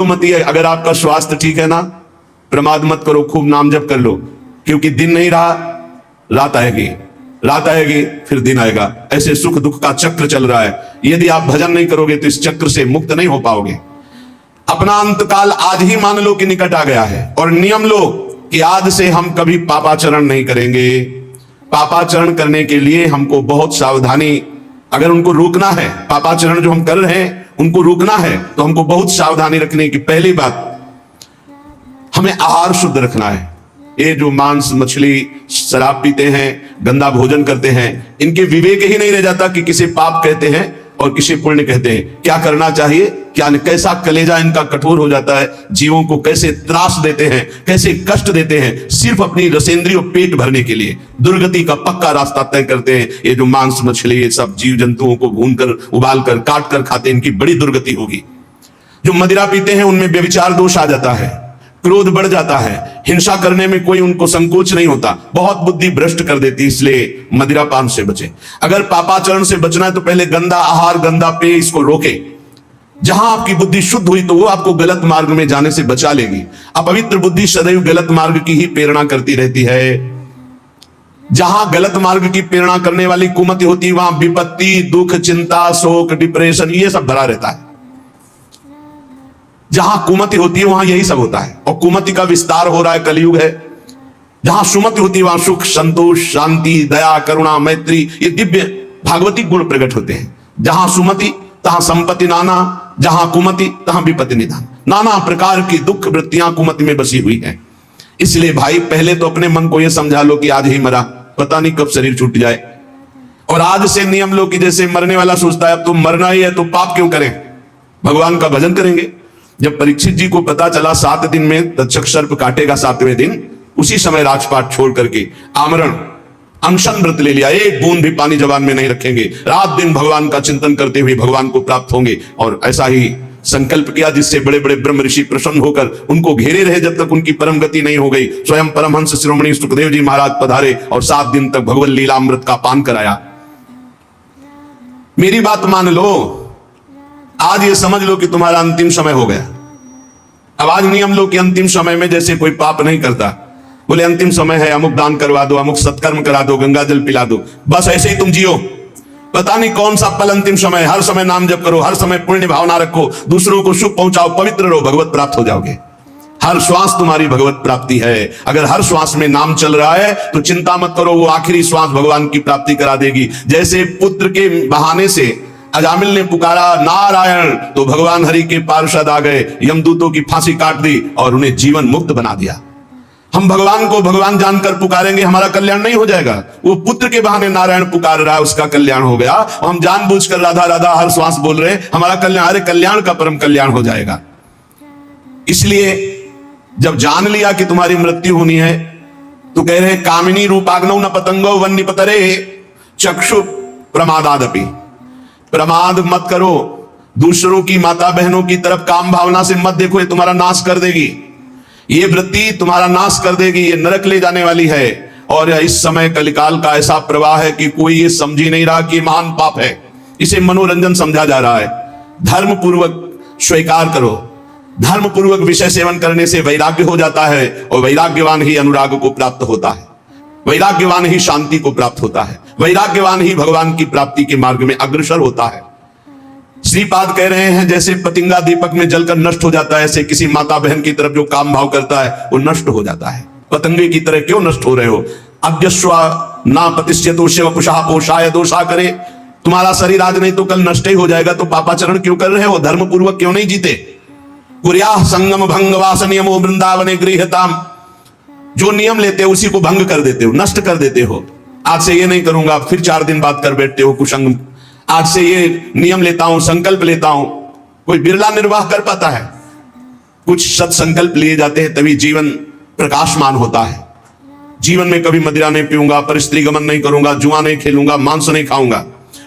अनुमति है, अगर आपका स्वास्थ्य ठीक है ना, प्रमाद मत करो, खूब नाम जप कर लो, क्योंकि दिन नहीं रहा, रात आएगी, रात आएगी फिर दिन आएगा। ऐसे सुख दुख का चक्र चल रहा है। यदि आप भजन नहीं करोगे तो इस चक्र से मुक्त नहीं हो पाओगे। अपना अंतकाल आज ही मान लो कि निकट आ गया है, और नियम लो कि आज से हम कभी पापाचरण नहीं करेंगे। पापाचरण करने के लिए हमको बहुत सावधानी, अगर उनको रोकना है, पापाचरण जो हम कर रहे हैं उनको रोकना है, तो हमको बहुत सावधानी रखने की। पहली बात, हमें आहार शुद्ध रखना है। ये जो मांस मछली शराब पीते हैं, गंदा भोजन करते हैं, इनके विवेक ही नहीं रह जाता कि किसे पाप कहते हैं और किसे पुण्य कहते हैं, क्या करना चाहिए क्या नहीं। कैसा कलेजा इनका कठोर हो जाता है, जीवों को कैसे त्रास देते हैं, कैसे कष्ट देते हैं, सिर्फ अपनी रसेंद्रिय पेट भरने के लिए दुर्गति का पक्का रास्ता तय करते हैं। ये जो मांस मछली, ये सब जीव जंतुओं को भून कर, उबाल कर, काट कर खाते हैं, इनकी बड़ी दुर्गति होगी। जो मदिरा पीते हैं उनमें व्यभिचार दोष आ जाता है, क्रोध बढ़ जाता है, हिंसा करने में कोई उनको संकोच नहीं होता, बहुत बुद्धि भ्रष्ट कर देती। इसलिए मदिरापान से बचे। अगर पापाचरण से बचना है तो पहले गंदा आहार, गंदा पेय, इसको रोके। जहां आपकी बुद्धि शुद्ध हुई तो वो आपको गलत मार्ग में जाने से बचा लेगी। अपवित्र बुद्धि सदैव गलत मार्ग की ही प्रेरणा करती रहती है। जहां गलत मार्ग की प्रेरणा करने वाली कुमति होती है, वहां विपत्ति, दुख, चिंता, शोक, डिप्रेशन, ये सब भरा रहता है। जहां कुमति होती है वहां यही सब होता है, और कुमति का विस्तार हो रहा है, कलयुग है। जहां सुमति होती है वहां सुख, संतोष, शांति, दया, करुणा, मैत्री, ये दिव्य भागवती गुण प्रकट होते हैं। जहां सुमति तहां संपत्ति नाना, जहां कुमति तहां विपत्ति निधान। नाना प्रकार की दुख वृत्तियां कुमति में बसी हुई हैं। इसलिए भाई, पहले तो अपने मन को यह समझा लो कि आज ही मरा, पता नहीं कब शरीर छूट जाए। और आज से नियम लो कि जैसे मरने वाला सोचता है अब तो मरना ही है तो पाप क्यों करें, भगवान का भजन करेंगे। जब परीक्षित जी को पता चला 7 दिन में तक्षक सर्प काटेगा, 7वें दिन, उसी समय राजपाट छोड़ करके आमरण अनशन व्रत ले लिया। एक बूंद भी पानी जबान में नहीं रखेंगे, रात दिन भगवान का चिंतन करते हुए भगवान को प्राप्त होंगे। और ऐसा ही संकल्प किया जिससे बड़े बड़े ब्रह्म ऋषि प्रसन्न होकर उनको घेरे रहे जब तक उनकी परम गति नहीं हो गई। स्वयं परमहंस शिरोमणि सुखदेव जी महाराज पधारे और 7 दिन तक भगवत लीलामृत का पान कराया। मेरी बात मान लो, आज ये समझ लो कि तुम्हारा अंतिम समय हो गया। अब आज नियम लो कि अंतिम समय में जैसे कोई पाप नहीं करता, बोले अंतिम समय है, अमुक दान करवा दो, अमुक सत्कर्म करा दो, गंगा जल पिला दो, बस ऐसे ही तुम जियो। पता नहीं कौन सा पल अंतिम समय। हर समय नाम जप करो, हर समय पुण्य भावना रखो, दूसरों को सुख पहुंचाओ, पवित्र रहो, भगवत प्राप्त हो जाओगे। हर श्वास तुम्हारी भगवत प्राप्ति है। अगर हर श्वास में नाम चल रहा है तो चिंता मत करो, वो आखिरी श्वास भगवान की प्राप्ति करा देगी। जैसे पुत्र के बहाने से अजामिल ने पुकारा नारायण, तो भगवान हरि के पार्षद आ गए, यमदूतों की फांसी काट दी और उन्हें जीवन मुक्त बना दिया। हम भगवान को भगवान जानकर पुकारेंगे, हमारा कल्याण नहीं हो जाएगा। वो पुत्र के बहाने नारायण पुकार रहा है, उसका कल्याण हो गया। और हम जानबूझकर राधा राधा हर श्वास बोल रहे हैं, हमारा कल्याण, अरे कल्याण का परम कल्याण हो जाएगा। इसलिए जब जान लिया कि तुम्हारी मृत्यु होनी है तो कह रहे कामिनी रूपाग्नौ न पतंगो वन्निपतरे चक्षु प्रमादादपि। प्रमाद मत करो, दूसरों की माता बहनों की तरफ काम भावना से मत देखो, ये तुम्हारा नाश कर देगी। ये वृत्ति तुम्हारा नाश कर देगी, ये नरक ले जाने वाली है। और इस समय कलिकाल का ऐसा प्रवाह है कि कोई ये समझ ही नहीं रहा कि महान पाप है, इसे मनोरंजन समझा जा रहा है। धर्म पूर्वक स्वीकार करो। धर्म पूर्वक विषय सेवन करने से वैराग्य हो जाता है, और वैराग्यवान ही अनुराग को प्राप्त होता है, वैराग्यवान ही शांति को प्राप्त होता है, वैराग्यवान ही भगवान की प्राप्ति के मार्ग में अग्रसर होता है। श्रीपाद कह रहे हैं जैसे पतिंगा दीपक में जलकर नष्ट हो जाता है, ऐसे किसी माता बहन की तरफ जो काम भाव करता है वो नष्ट हो जाता है। पतंगे की तरह क्यों नष्ट हो रहे हो? अद्यस्वा ना प्रतिष्ठितो शिव कुशा पोषाय दोषा करे। तुम्हारा शरीर आज नहीं तो कल नष्ट ही हो जाएगा, तो पापाचरण क्यों कर रहे हो? धर्म पूर्वक क्यों नहीं जीते? कुर्याः संगम भंग वास नियमो वृंदावने गृह्यताम। जो नियम लेते हो उसी को भंग कर देते हो, नष्ट कर देते हो। आज से ये नहीं करूंगा, फिर 4 दिन बाद कर बैठते हो कुसंग। आज से ये नियम लेता हूं, संकल्प लेता हूं। कोई बिरला निर्वाह कर पाता है। कुछ सत्संकल्प लिए जाते हैं तभी जीवन प्रकाशमान होता है। जीवन में कभी मदिरा नहीं पीऊंगा, परिस्त्री गमन नहीं करूंगा, जुआ नहीं खेलूंगा, मांस नहीं खाऊंगा,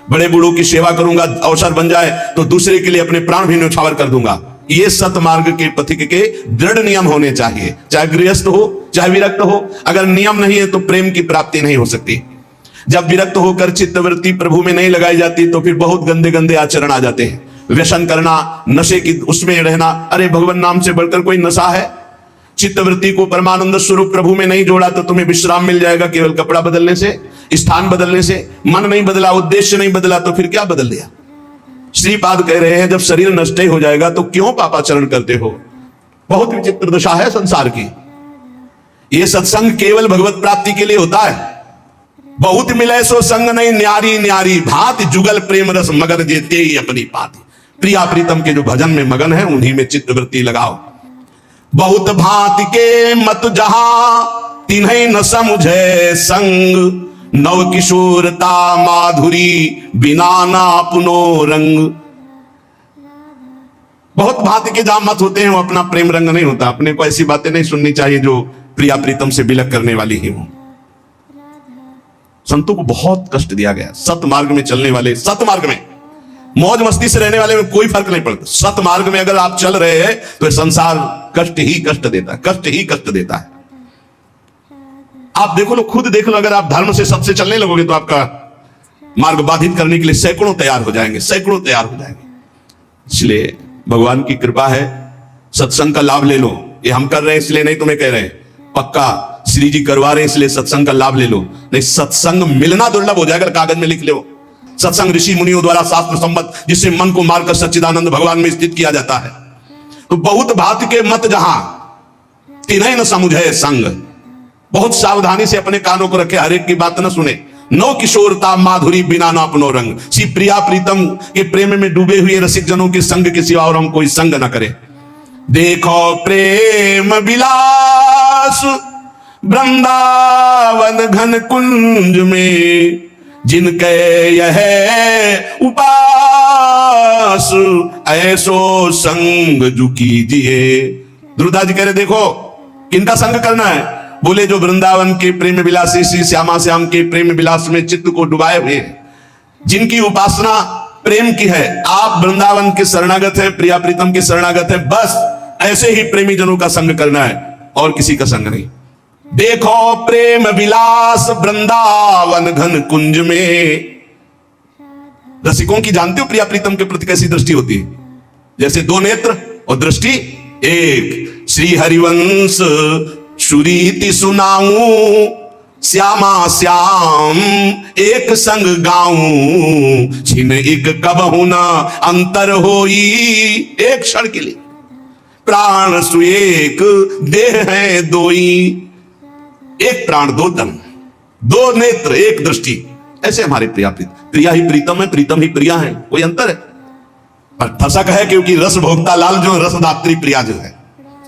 बड़े बूढ़ों की सेवा करूंगा, अवसर बन जाए तो दूसरे के लिए अपने प्राण भी न्यौछावर कर दूंगा। ये सतमार्ग के पथिक के दृढ़ नियम होने चाहिए, चाहे गृहस्थ हो चाहे विरक्त हो। अगर नियम नहीं है तो प्रेम की प्राप्ति नहीं हो सकती। जब विरक्त होकर चित्तवृत्ति प्रभु में नहीं लगाई जाती तो फिर बहुत गंदे गंदे आचरण आ जाते हैं। व्यसन करना, नशे की उसमें रहना। अरे भगवान नाम से बढ़कर कोई नशा है? चित्तवृत्ति को परमानंद स्वरूप प्रभु में नहीं जोड़ा तो तुम्हें विश्राम मिल जाएगा केवल कपड़ा बदलने से, स्थान बदलने से। मन नहीं बदला, उद्देश्य नहीं बदला तो फिर क्या बदल दिया? श्रीपाद कह रहे हैं जब शरीर नष्ट हो जाएगा तो क्यों पापाचरण करते हो? बहुत विचित्र दशा है संसार की। यह सत्संग केवल भगवत प्राप्ति के लिए होता है। बहुत मिले सो संग नहीं, न्यारी न्यारी भांति जुगल प्रेम रस मगन जेते ही अपनी पाती। प्रिया प्रीतम के जो भजन में मगन है उन्हीं में चित्तवृत्ति लगाओ। बहुत भांति के मत जहां तिन्हें न समझे संग, नव किशोरता माधुरी बिना ना अपनो रंग। बहुत भांति के जहां मत होते हैं वो अपना प्रेम रंग नहीं होता। अपने को ऐसी बातें नहीं सुननी चाहिए जो प्रिया प्रीतम से बिलक करने वाली ही हो। संतों को बहुत कष्ट दिया गया। सतमार्ग में चलने वाले, सतमार्ग में मौज मस्ती से रहने वाले में कोई फर्क नहीं पड़ता। सतमार्ग में अगर आप चल रहे हैं तो संसार कष्ट ही कष्ट देता है, कष्ट ही कष्ट देता है। आप देखो लो, खुद देख लो, अगर आप धर्म से सत्य से चलने लगोगे तो आपका मार्ग बाधित करने के लिए सैकड़ों तैयार हो जाएंगे, सैकड़ों तैयार हो जाएंगे। इसलिए भगवान की कृपा है, सत्संग का लाभ ले लो। ये हम कर रहे हैं इसलिए नहीं तुम्हें कह रहे हैं, पक्का श्री जी करवा रहे हैं इसलिए सत्संग का लाभ ले लो। नहीं, सत्संग मिलना दुर्लभ हो जाएगा, कागज में लिख लो। सत्संग ऋषि मुनियों द्वारा शास्त्र सम्मत, जिससे मन को मारकर सच्चिदानंद भगवान में स्थित किया जाता है। तो बहुत भांति के मत जहां तिन्हें न समझे संग, बहुत सावधानी से अपने कानों को रखे, हर एक की बात न सुने। नौ किशोरता माधुरी बिना ना अपनो रंग। श्री प्रिया प्रीतम के प्रेम में डूबे हुए रसिक जनों के संग के सिवा और हम कोई संग न करें। देखो प्रेम विलास वृंदावन घन कुंज में, जिनके यह उपास ऐसो संग जो कीजिए। ध्रुवदास जी कह रहे देखो किनका संग करना है? बोले जो वृंदावन के प्रेम विलासी श्री श्यामा श्याम के प्रेम विलास में चित्त को डुबाए हुए, जिनकी उपासना प्रेम की है। आप वृंदावन के शरणागत है, प्रिया प्रीतम के शरणागत है, बस ऐसे ही प्रेमी जनों का संग करना है और किसी का संग नहीं। देखो प्रेम विलास वृंदावन घन कुंज में। रसिकों की जानते हो प्रिया प्रीतम के प्रति कैसी दृष्टि होती है? जैसे दो नेत्र और दृष्टि एक। श्री हरिवंश सुरीति सुनाऊं, श्यामा श्याम एक संग गाऊं, छिन एक कबहु न अंतर होई। एक क्षण के लिए प्राण सुएक देह है दोई। एक प्राण दो तन, दो नेत्र एक दृष्टि, ऐसे हमारे प्रिया प्रिया ही प्रीतम है, प्रीतम ही प्रिया है, कोई अंतर है? पर ठसक है क्योंकि रस भोक्ता लाल जो रसदात्री प्रिया जो है,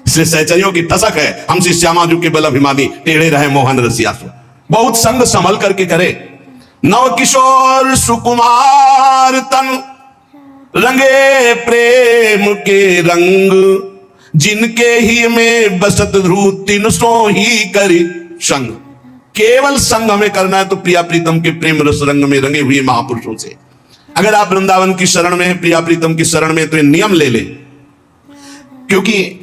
इसलिए सहचरियों की ठसक है। हम श्री श्यामा जो के बल अभिमानी टेढ़े रहे मोहन रसिया सो। बहुत संग संभल करके करे। नव किशोर सुकुमार तन रंगे प्रेम के रंग, जिनके ही में बसत ध्रुव तीन सो ही करी संग। केवल संग हमें करना है तो प्रिया प्रीतम के प्रेम रस रंग में रंगे हुए महापुरुषों से। अगर आप वृंदावन की शरण में, प्रिया प्रीतम की शरण में, तो ये नियम ले ले, क्योंकि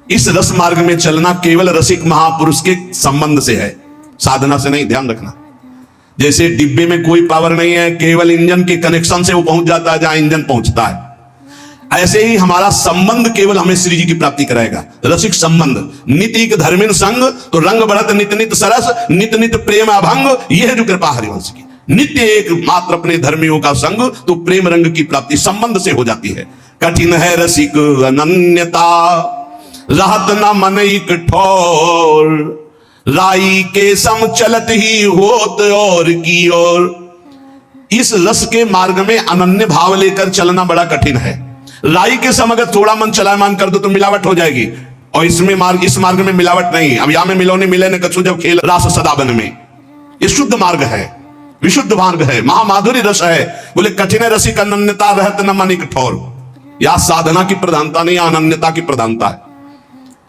इस रस मार्ग में चलना केवल रसिक महापुरुष के संबंध से है, साधना से नहीं। ध्यान रखना, जैसे डिब्बे में कोई पावर नहीं है, केवल इंजन के कनेक्शन से वो पहुंच जाता है जहां इंजन पहुंचता है, ऐसे ही हमारा संबंध केवल हमें श्री जी की प्राप्ति कराएगा। रसिक संबंध नितिक धर्मिन संग, तो रंग बढ़त नित नित सरस, नित नित प्रेम अभंग। यह है जो कृपा हरिवंश की। नित्य एक मात्र अपने धर्मियों का संग, तो प्रेम रंग की प्राप्ति संबंध से हो जाती है। कठिन है रसिक अनन्यता, रहत न मन एक ठोर, राई के सम चलत ही होत और की ओर। इस रस के मार्ग में अनन्य भाव लेकर चलना बड़ा कठिन है। राई के सम अगर थोड़ा मन चलायमान कर दो तो मिलावट हो जाएगी, और इस मार्ग में मिलावट नहीं। अब यहां में मिलोने मिले न कछु जब खेल रास सदाबन में। ये शुद्ध मार्ग है, विशुद्ध मार्ग है, महामाधुरी रस है। बोले कठिन रसिक अनन्यता, रहत न मन एक ठोर। या साधना की प्रधानता नहीं, अनन्यता की प्रधानता है।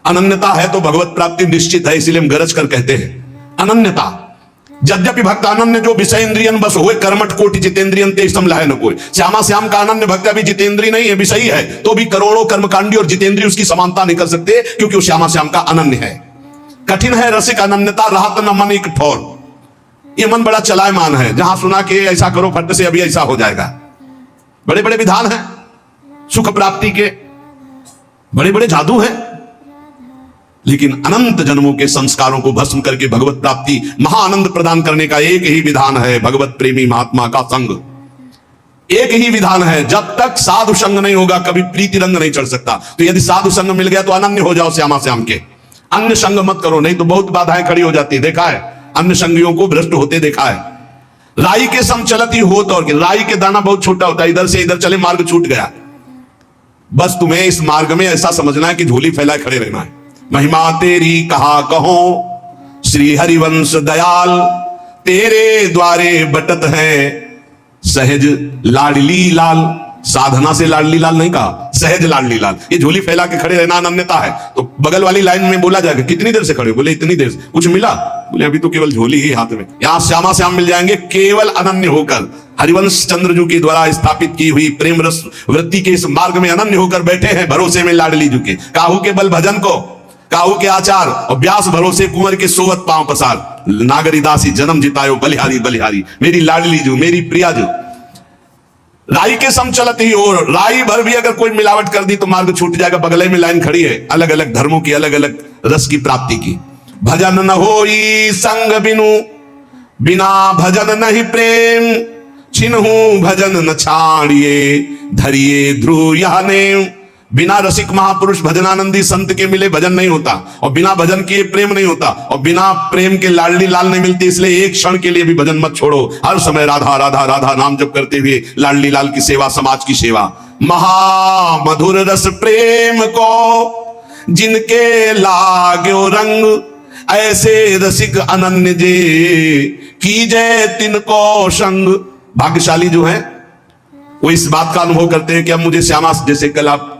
अनन्यता है तो भगवत प्राप्ति निश्चित है, इसीलिए हम गरज कर कहते हैं अनन्यता। यद्यपि भक्त अनन्य जो विषय इंद्रियन बस हुए, कर्मठ कोटि जितेंद्रियन तेज सम लहै न कोई। श्यामा श्याम का अनन्य भक्त अभी जितेंद्रिय नहीं है, विषयी है, तो भी करोड़ों कर्मकांडी और जितेंद्रिय उसकी समानता नहीं कर सकते, क्योंकि वो श्यामा श्याम का अनन्य है। कठिन है रसिक अनन्यता, रहत न मन एक ठोर। ये मन बड़ा चलायमान है, जहां सुना कि ऐसा करो फट से अभी ऐसा हो जाएगा। बड़े बड़े विधान हैं, सुख प्राप्ति के बड़े बड़े जादू हैं, लेकिन अनंत जन्मों के संस्कारों को भस्म करके भगवत प्राप्ति महाआनंद प्रदान करने का एक ही विधान है, भगवत प्रेमी महात्मा का संग। एक ही विधान है, जब तक साधु संग नहीं होगा कभी प्रीति रंग नहीं चढ़ सकता। तो यदि साधु संग मिल गया तो अनन्य हो जाओ श्यामा श्याम के, अन्य संग मत करो, नहीं तो बहुत बाधाएं खड़ी हो जाती है। देखा है अन्य संगियों को भ्रष्ट होते देखा है। राई के सम चलती हो तो, और राई के दाना बहुत छोटा होता है, इधर से इधर चले मार्ग छूट गया। बस तुम्हें इस मार्ग में ऐसा समझना है कि झोली फैलाए खड़े रहना है। महिमा तेरी कहा कहो श्री हरिवंश दयाल, तेरे द्वारे बटत है सहज लाडली लाल। साधना से लाडली लाल नहीं कहा, सहज लाडली लाल। ये झोली फैला के खड़े रहना अनन्यता है। तो बगल वाली लाइन में बोला जाएगा कितनी देर से खड़े, बोले इतनी देर से। कुछ मिला, बोले अभी तो केवल झोली ही हाथ में। यहां श्यामा श्याम मिल जाएंगे केवल अनन्य होकर। हरिवंश चंद्र जी द्वारा स्थापित की हुई प्रेम रस वृत्ति के इस मार्ग में अनन्य होकर बैठे हैं, भरोसे में लाडली जी के। काहू के बल भजन को, काहू के आचार और व्यास भरोसे कुंवर के सोवत पांव पसार। नागरी दासी जन्म जितायो बलिहारी बलिहारी, मेरी लाडली जू मेरी प्रिया जू। राई के सम चलत ही हो, राई भर भी अगर कोई मिलावट कर दी तो मार्ग छूट जाएगा। बगले में लाइन खड़ी है, अलग अलग धर्मों की अलग अलग रस की प्राप्ति की। भजन न होई संग बिनु, बिना भजन नहीं प्रेम, छिन्हु भजन न छाड़िए, धरिए ध्रुव यह नेम। बिना रसिक महापुरुष भजनानंदी संत के मिले भजन नहीं होता, और बिना भजन किए प्रेम नहीं होता, और बिना प्रेम के लाडली लाल नहीं मिलती। इसलिए एक क्षण के लिए भी भजन मत छोड़ो, हर समय राधा राधा राधा नाम जप करते हुए लाडली लाल की सेवा, समाज की सेवा। महामधुर रस प्रेम को जिनके लागो रंग, ऐसे रसिक अनन्य जे कीजय तिनको संग। भाग्यशाली जो है वो इस बात का अनुभव करते हैं कि अब मुझे श्यामा, जैसे कल आप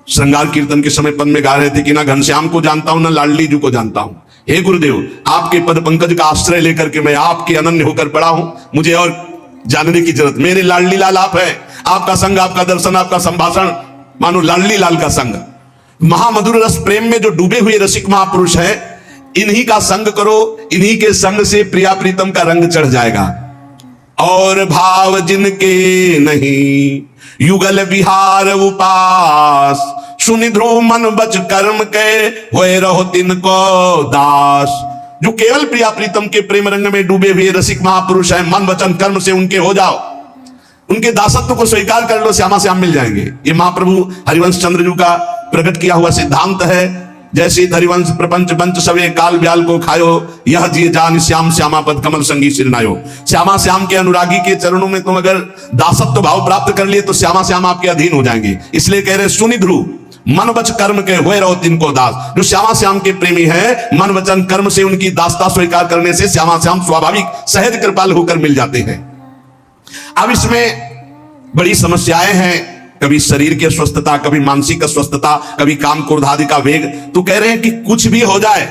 श्रृंगार कीर्तन के समय पद में गा रहे थे कि ना घनश्याम को जानता हूं ना लाडली जी को जानता हूं। हे गुरुदेव, आपके पद पंकज का आश्रय लेकर के मैं आपके अनन्य होकर पड़ा हूं, मुझे और जानने की जरूरत। मेरे लाडली लाल आप है, आपका संग, आपका दर्शन, आपका संभाषण मानो लाडली लाल का संग। महामधुर रस प्रेम में जो डूबे हुए रसिक महापुरुष है, इन्हीं का संग करो, इन्हीं के संग से प्रिया प्रीतम का रंग चढ़ जाएगा। और भाव जिनके नहीं युगल विहार उपास, सुनि ध्रुव मन बच कर्म के, होए रहो तिनको दास। जो केवल प्रिया प्रीतम के प्रेम रंग में डूबे हुए रसिक महापुरुष हैं, मन वचन कर्म से उनके हो जाओ, उनके दासत्व को स्वीकार कर लो, श्यामा श्याम मिल जाएंगे। ये महाप्रभु हरिवंश चंद्र जी का प्रकट किया हुआ सिद्धांत है। जैसे हरिवंश प्रपंच बंच सवे काल ब्याल को खायो, यह जिए जान श्याम श्यामा पद कमल संगी सिरनायो। श्यामा श्याम के अनुरागी के चरणों में तुम अगर दासत्व भाव प्राप्त कर लिए तो श्यामा श्याम आपके अधीन हो जाएंगे। इसलिए कह रहे सुनि ध्रुव मन वच कर्म के, होए रहो तिनको दास। जो श्यामा श्याम के प्रेमी है, मन वचन कर्म से उनकी दासता स्वीकार करने से श्यामा श्याम स्वाभाविक सहज कृपाल होकर मिल जाते हैं। अब इसमें बड़ी समस्याएं हैं, कभी शरीर की अस्वस्थता, कभी मानसिक अस्वस्थता, कभी काम क्रोध आदि का वेग। तो कह रहे हैं कि कुछ भी हो जाए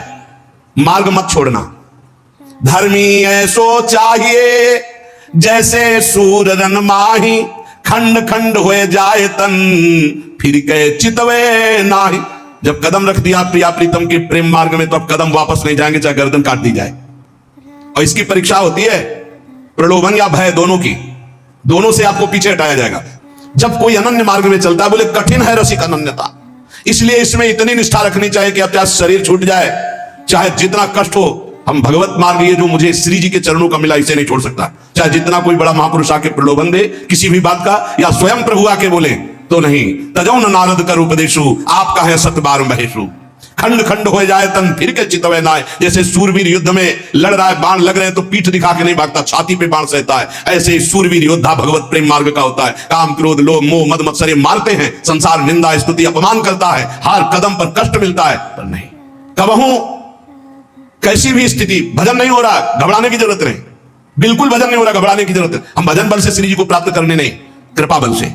मार्ग मत छोड़ना। धर्मी ऐसो चाहिए जैसे सूर रन माही, खंड खंड हो जाए तन फिर कहे चितवे नाही। जब कदम रख दिया प्रिया प्रीतम के प्रेम मार्ग में तो अब कदम वापस नहीं जाएंगे, चाहे गर्दन काट दी जाए। और इसकी परीक्षा होती है प्रलोभन या भय, दोनों की, दोनों से आपको पीछे हटाया जाएगा। जब कोई अनन्य मार्ग में चलता है, बोले कठिन है रसिक अनन्यता, इसलिए इसमें इतनी निष्ठा रखनी चाहिए कि अब चाहे शरीर छूट जाए, चाहे जितना कष्ट हो, हम भगवत मार्ग ये जो मुझे श्री जी के चरणों का मिला इसे नहीं छोड़ सकता। चाहे जितना कोई बड़ा महापुरुष आके प्रलोभन दे किसी भी बात का, या स्वयं प्रभु आके बोले तो नहीं। तजौन नारद कर उपदेशु, आपका है सतबार महेशु। खंड खंड हो जाए तन फिर के चितवे नाय। जैसे सूरवीर युद्ध में लड़ रहा है, बाण लग रहे हैं तो पीठ दिखा के नहीं भागता, छाती पे बाण सहता है। ऐसे ही सूरवीर योद्धा भगवत प्रेम मार्ग का होता है। काम क्रोध लोभ मोह मद मत्सर मारते हैं, संसार निंदा स्तुति अपमान करता है, हर कदम पर कष्ट मिलता है, पर नहीं, कबहू कैसी भी स्थिति भजन नहीं हो रहा, घबराने की जरूरत नहीं, बिल्कुल भजन नहीं हो रहा, घबराने की जरूरत है। हम भजन बल से श्री जी को प्राप्त करने नहीं, कृपा बल से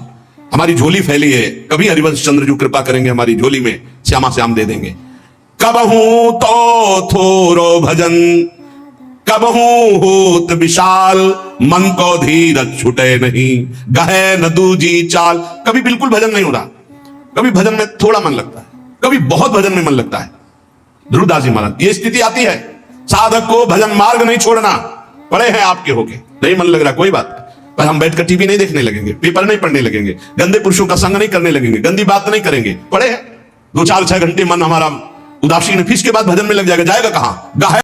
हमारी झोली फैली है। कभी हरिवंश चंद्र जी कृपा करेंगे, हमारी झोली में श्यामा श्याम दे देंगे। कबहू तो थोरो भजन, कबहू होत विशाल, मन को धीरज छुटे नहीं, गहे न दूजी चाल। कभी बिल्कुल भजन नहीं हो रहा, कभी भजन में थोड़ा मन लगता है, कभी बहुत भजन में मन लगता है। ध्रुवदास जी महाराज, ये स्थिति आती है। साधक को भजन मार्ग नहीं छोड़ना, पड़े हैं आपके होके, नहीं मन लग रहा कोई बात, पर हम बैठकर टीवी नहीं देखने लगेंगे, पेपर नहीं पढ़ने लगेंगे, गंदे पुरुषों का संग नहीं करने लगेंगे, गंदी बात नहीं करेंगे। पढ़े 2 4 6 घंटे मन हमारा उदासीन है, फिर इसके बाद भजन में लग जाएगा। जाएगा कहां? गाय